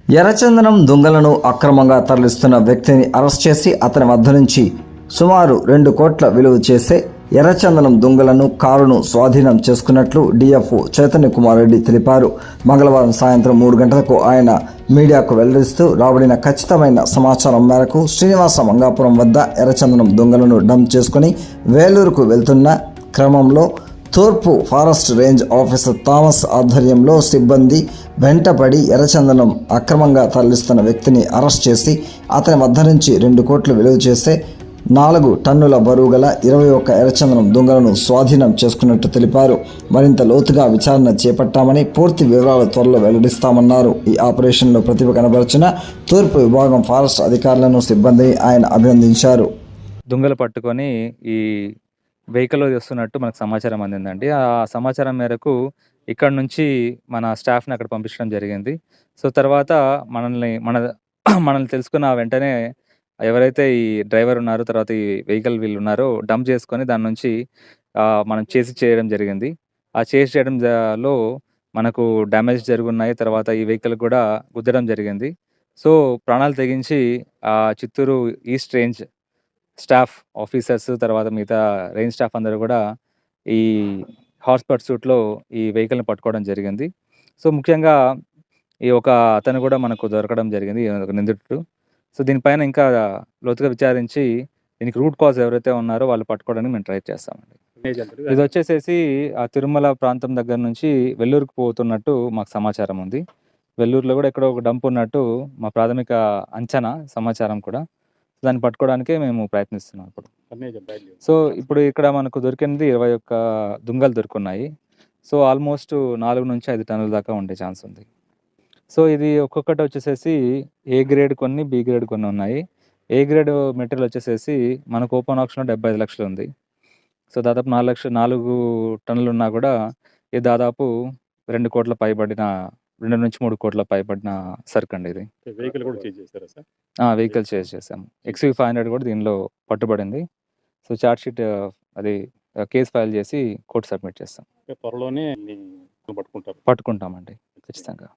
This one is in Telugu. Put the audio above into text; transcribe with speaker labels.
Speaker 1: ఎర్రచందనం దొంగలను అక్రమంగా తరలిస్తున్న వ్యక్తిని అరెస్ట్ చేసి అతని వద్ద నుంచి సుమారు 2 కోట్ల విలువ చేసే ఎర్రచందనం దొంగలను కారును స్వాధీనం చేసుకున్నట్లు డిఎఫ్ఓ చైతన్య కుమార్ రెడ్డి తెలిపారు. మంగళవారం సాయంత్రం 3 గంటలకు ఆయన మీడియాకు వెల్లడిస్తూ రాబడిన ఖచ్చితమైన సమాచారం మేరకు శ్రీనివాస మంగాపురం వద్ద ఎర్రచందనం దొంగలను డంప్ చేసుకుని వేలూరుకు వెళ్తున్న క్రమంలో తూర్పు ఫారెస్ట్ రేంజ్ ఆఫీసర్ థామస్ ఆధ్వర్యంలో సిబ్బంది వెంటపడి ఎర్రచందనం అక్రమంగా తరలిస్తున్న వ్యక్తిని అరెస్ట్ చేసి అతని వద్ద నుంచి 2 కోట్లు విలువ చేసే 4 టన్నుల బరువు గల 21 ఎర్రచందనం దొంగలను స్వాధీనం చేసుకున్నట్టు తెలిపారు. మరింత లోతుగా విచారణ చేపట్టామని, పూర్తి వివరాలు త్వరలో వెల్లడిస్తామన్నారు. ఈ ఆపరేషన్లో ప్రతిభ కనబరిచిన తూర్పు విభాగం ఫారెస్ట్ అధికారులను, సిబ్బందిని ఆయన అభినందించారు.
Speaker 2: దొంగలు పట్టుకొని ఈ వెహికల్లో వస్తున్నట్టు మనకు సమాచారం అందిందండి. ఆ సమాచారం మేరకు ఇక్కడ నుంచి మన స్టాఫ్ని అక్కడ పంపించడం జరిగింది. సో తర్వాత మనల్ని తెలుసుకున్న వెంటనే ఎవరైతే ఈ డ్రైవర్ ఉన్నారో, తర్వాత ఈ వెహికల్ వీళ్ళు ఉన్నారో డంప్ చేసుకొని దాని నుంచి మనం చేయడం జరిగింది. ఆ చేయడంలో మనకు డ్యామేజ్ జరుగున్నాయి. తర్వాత ఈ వెహికల్ కూడా గుద్దడం జరిగింది. సో ప్రాణాలు తెగించి Chittoor east range staff officers, తర్వాత మిగతా రేంజ్ స్టాఫ్ అందరూ కూడా ఈ హార్స్ పర్సూట్‌లో ఈ వెహికల్‌ని పట్టుకోవడం జరిగింది. సో ముఖ్యంగా ఈ ఒక అతను కూడా మనకు దొరకడం జరిగింది, ఒక నిందితుడు. సో దీనిపైన ఇంకా లోతుగా విచారించి దీనికి రూట్ కాజ్ ఎవరైతే ఉన్నారో వాళ్ళు పట్టుకోవడానికి మేము ట్రై చేస్తామండి. ఇది వచ్చేసేసి ఆ తిరుమల ప్రాంతం దగ్గర నుంచి వెల్లూరుకు పోతున్నట్టు మాకు సమాచారం ఉంది. వెల్లూరులో కూడా ఎక్కడో ఒక డంప్ ఉన్నట్టు మా ప్రాథమిక అంచనా సమాచారం కూడా. దాన్ని పట్టుకోవడానికే మేము ప్రయత్నిస్తున్నాం ఇప్పుడు. సో ఇప్పుడు ఇక్కడ మనకు దొరికినది 21 దుంగలు దొరుకున్నాయి. సో ఆల్మోస్ట్ 4-5 టన్నుల దాకా ఉండే ఛాన్స్ ఉంది. సో ఇది ఒక్కొక్కటి వచ్చేసేసి ఏ గ్రేడ్ కొన్ని, బి గ్రేడ్ కొన్ని ఉన్నాయి. ఏ గ్రేడ్ మెటీరియల్ వచ్చేసేసి మనకు ఓపెన్ ఆప్షన్లో 75 లక్షలు ఉంది. సో దాదాపు 4 టన్నులు ఉన్నా కూడా ఇది దాదాపు 2 కోట్ల పైబడిన 2-3 కోట్ల పైబడిన సరుకు అండి ఇది.
Speaker 3: వెహికల్ కూడా చేంజ్ చేశారా సార్?
Speaker 2: వెహికల్ చేసాము. XV500 కూడా దీనిలో పట్టుబడింది. సో చార్జ్ షీట్ అది కేసు ఫైల్ చేసి కోర్టు సబ్మిట్ చేస్తాం.
Speaker 3: త్వరలోనే పట్టుకుంటామండి
Speaker 2: ఖచ్చితంగా.